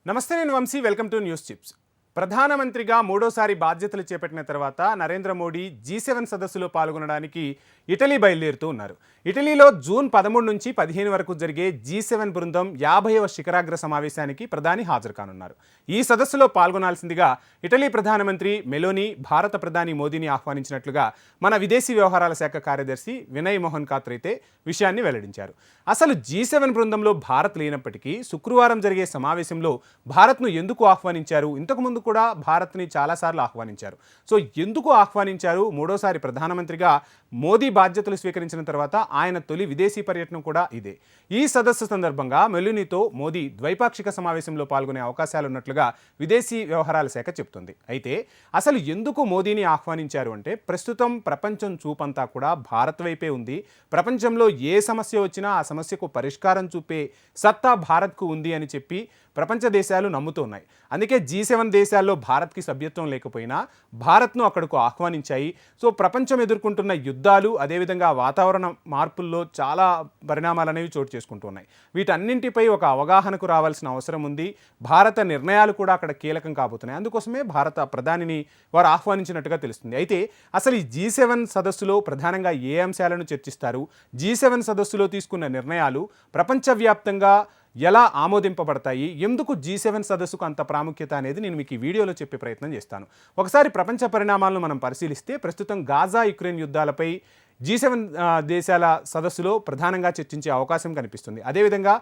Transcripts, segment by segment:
నమస్తే, నేను Vamsi. Welcome to news chips. ప్రధానమంత్రిగా మూడోసారి బాధ్యతలు చేపట్టిన తర్వాత నరేంద్ర మోడీ G7 సదస్సులో పాల్గొనడానికి ఇటలీ బయలుదేరుతూ ఉన్నారు. ఇటలీలో జూన్ 13 నుంచి 15 వరకు జరిగే G7 బృందం 50వ శిఖరాగ్ర సమావేశానికి ప్రధాని హాజరు కానున్నారు. ఈ సదస్సులో పాల్గొనాల్సిందిగా ఇటలీ ప్రధానమంత్రి మెలోనీ భారత ప్రధాని మోదీని ఆహ్వానించినట్లుగా మన విదేశీ వ్యవహారాల శాఖ కార్యదర్శి వినయ్ మోహన్ కాత్రైతే విషయాన్ని వెల్లడించారు. అసలు G7 బృందంలో భారత్ లేనప్పటికీ శుక్రవారం జరిగే సమావేశంలో భారత్ను ఎందుకు ఆహ్వానించారు? ఇంతకుముందు కూడా భారత్ని చాలాసార్లు ఆహ్వానించారు. సో ఎందుకు ఆహ్వానించారు? మూడోసారి ప్రధానమంత్రిగా మోదీ బాధ్యతలు స్వీకరించిన తర్వాత ఆయన తొలి విదేశీ పర్యటన కూడా ఇదే. ఈ సదస్సు సందర్భంగా మెలోనీతో మోదీ ద్వైపాక్షిక సమావేశంలో పాల్గొనే అవకాశాలున్నట్లుగా విదేశీ వ్యవహారాల శాఖ చెబుతుంది. అయితే అసలు ఎందుకు మోదీని ఆహ్వానించారు అంటే, ప్రస్తుతం ప్రపంచం చూపంతా కూడా భారత్ వైపే ఉంది. ప్రపంచంలో ఏ సమస్య వచ్చినా ఆ సమస్యకు పరిష్కారం చూపే సత్తా భారత్కు ఉంది అని చెప్పి ప్రపంచ దేశాలు నమ్ముతున్నాయి. అందుకే G7 దేశాల్లో భారత్కి సభ్యత్వం లేకపోయినా భారత్ను అక్కడకు ఆహ్వానించాయి. సో ప్రపంచం ఎదుర్కొంటున్న యుద్ధాలు, అదేవిధంగా వాతావరణ మార్పుల్లో చాలా పరిణామాలు అనేవి చోటు చేసుకుంటున్నాయి. వీటన్నింటిపై ఒక అవగాహనకు రావాల్సిన అవసరం ఉంది. భారత నిర్ణయాలు కూడా అక్కడ కీలకం కాబోతున్నాయి. అందుకోసమే భారత ప్రధానిని వారు ఆహ్వానించినట్టుగా తెలుస్తుంది. అయితే అసలు ఈ G7 సదస్సులో ప్రధానంగా ఏ అంశాలను చర్చిస్తారు? G7 సదస్సులో తీసుకున్న నిర్ణయాలు ప్రపంచవ్యాప్తంగా ఎలా ఆమోదింపబడతాయి? ఎందుకు G7 సదస్సుకు అంత ప్రాముఖ్యత అనేది నేను మీకు ఈ వీడియోలో చెప్పే ప్రయత్నం చేస్తాను. ఒకసారి ప్రపంచ పరిణామాలను మనం పరిశీలిస్తే, ప్రస్తుతం గాజా యుక్రెయిన్ యుద్ధాలపై G7 దేశాల సదస్సులో ప్రధానంగా చర్చించే అవకాశం కనిపిస్తుంది. అదేవిధంగా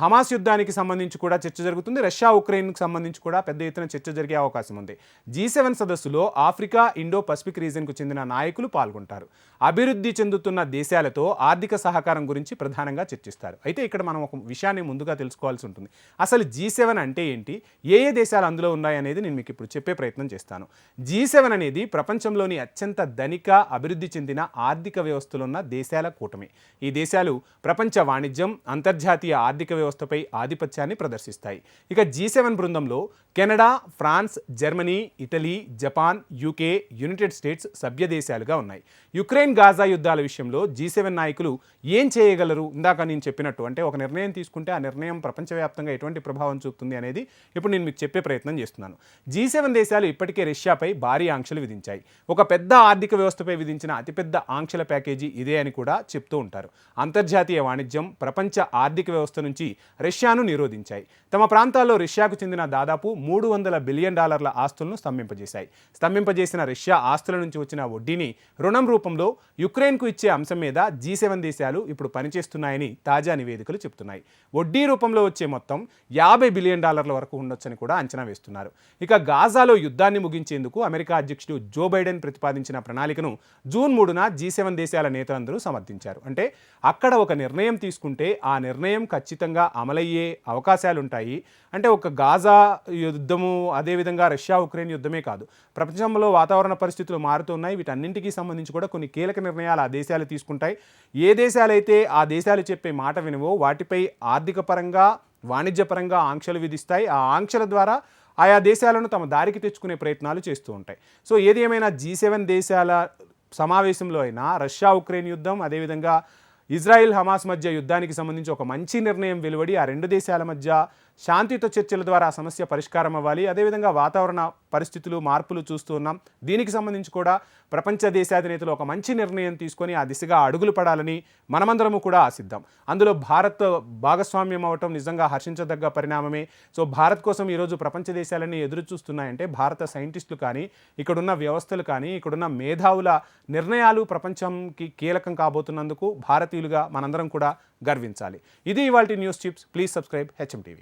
హమాస్ యుద్ధానికి సంబంధించి కూడా చర్చ జరుగుతుంది. రష్యా ఉక్రెయిన్కి సంబంధించి కూడా పెద్ద ఎత్తున చర్చ జరిగే అవకాశం ఉంది. G7 సదస్సులో ఆఫ్రికా, ఇండో పసిఫిక్ రీజియన్కు చెందిన నాయకులు పాల్గొంటారు. అభివృద్ధి చెందుతున్న దేశాలతో ఆర్థిక సహకారం గురించి ప్రధానంగా చర్చిస్తారు. అయితే ఇక్కడ మనం ఒక విషయాన్ని ముందుగా తెలుసుకోవాల్సి ఉంటుంది. అసలు G7 అంటే ఏంటి, ఏ ఏ దేశాలు అందులో ఉన్నాయనేది నేను మీకు ఇప్పుడు చెప్పే ప్రయత్నం చేస్తాను. G7 అనేది ప్రపంచంలోని అత్యంత ధనిక, అభివృద్ధి చెందిన ఆర్థిక వ్యవస్థలున్న దేశాల కూటమి. ఈ దేశాలు ప్రపంచ వాణిజ్యం, అంతర్జాతీయ ఆర్థిక వ్యవస్థపై ఆధిపత్యాన్ని ప్రదర్శిస్తాయి. ఇక G7 బృందంలో Canada, France, Germany, Italy, Japan, UK, United States సభ్య దేశాలుగా ఉన్నాయి. యుక్రెయిన్ గాజా యుద్ధాల విషయంలో G7 నాయకులు ఏం చేయగలరు? ఇందాక నేను చెప్పినట్టు, అంటే ఒక నిర్ణయం తీసుకుంటే ఆ నిర్ణయం ప్రపంచవ్యాప్తంగా ఎటువంటి ప్రభావం చూపుతుంది అనేది ఇప్పుడు నేను మీకు చెప్పే ప్రయత్నం చేస్తున్నాను. G7 దేశాలు ఇప్పటికే రష్యాపై భారీ ఆంక్షలు విధించాయి. ఒక పెద్ద ఆర్థిక వ్యవస్థపై విధించిన అతిపెద్ద ఆంక్షల ప్యాకేజీ ఇదే అని కూడా చెప్తూ ఉంటారు. అంతర్జాతీయ వాణిజ్యం, ప్రపంచ ఆర్థిక వ్యవస్థ నుంచి రష్యాను నిరోధించాయి. తమ ప్రాంతాల్లో రష్యాకు చెందిన దాదాపు $300 బిలియన్ ఆస్తులను స్తంభింపజేసిన రష్యా ఆస్తుల నుంచి వచ్చిన వడ్డీని రుణం రూపంలో యుక్రెయిన్కు ఇచ్చే అంశం మీద G7 దేశాలు ఇప్పుడు పనిచేస్తున్నాయని తాజా నివేదికలు చెబుతున్నాయి. వడ్డీ రూపంలో వచ్చే మొత్తం $50 బిలియన్ వరకు ఉండొచ్చని కూడా అంచనా వేస్తున్నారు. ఇక గాజాలో యుద్ధాన్ని ముగించేందుకు అమెరికా అధ్యక్షుడు జో బైడెన్ ప్రతిపాదించిన ప్రణాళికను జూన్ 3న G7 దేశాల నేతలందరూ సమర్థించారు. అంటే అక్కడ ఒక నిర్ణయం తీసుకుంటే ఆ నిర్ణయం ఖచ్చితంగా అమలయ్యే అవకాశాలుంటాయి. అంటే ఒక గాజా యుద్ధము, అదేవిధంగా రష్యా ఉక్రెయిన్ యుద్ధమే కాదు, ప్రపంచంలో వాతావరణ పరిస్థితులు మారుతున్నాయి. వీటన్నింటికీ సంబంధించి కూడా కొన్ని కీలక నిర్ణయాలు ఆ దేశాలు తీసుకుంటాయి. ఏ దేశాలైతే ఆ దేశాలు చెప్పే మాట వినవో వాటిపై ఆర్థిక పరంగా, వాణిజ్యపరంగా ఆంక్షలు విధిస్తాయి. ఆ ఆంక్షల ద్వారా ఆయా దేశాలను తమ దారికి తెచ్చుకునే ప్రయత్నాలు చేస్తూ ఉంటాయి. సో ఏది ఏమైనా G7 దేశాల సమావేశంలో అయినా రష్యా ఉక్రెయిన్ యుద్ధం, అదేవిధంగా ఇజ్రాయిల్ హమాస్ మధ్య యుద్ధానికి సంబంధించి ఒక మంచి నిర్ణయం వెలువడి ఆ రెండు దేశాల మధ్య శాంతియుత చర్చల ద్వారా ఆ సమస్య పరిష్కారం అవ్వాలి. అదేవిధంగా వాతావరణ పరిస్థితులు, మార్పులు చూస్తూ ఉన్నాం. దీనికి సంబంధించి కూడా ప్రపంచ దేశాధినేతలు ఒక మంచి నిర్ణయం తీసుకొని ఆ దిశగా అడుగులు పడాలని మనమందరము కూడా ఆశిద్దాం. అందులో భారత్ భాగస్వామ్యం అవటం నిజంగా హర్షించదగ్గ పరిణామమే. సో భారత్ కోసం ఈరోజు ప్రపంచ దేశాలన్నీ ఎదురు చూస్తున్నాయంటే భారత సైంటిస్టులు కానీ, ఇక్కడున్న వ్యవస్థలు కానీ, ఇక్కడున్న మేధావుల నిర్ణయాలు ప్రపంచంకి కీలకం కాబోతున్నందుకు భారతీయులుగా మనందరం కూడా గర్వించాలి. ఇది ఇవాల్టి news chips. Please subscribe HM TV.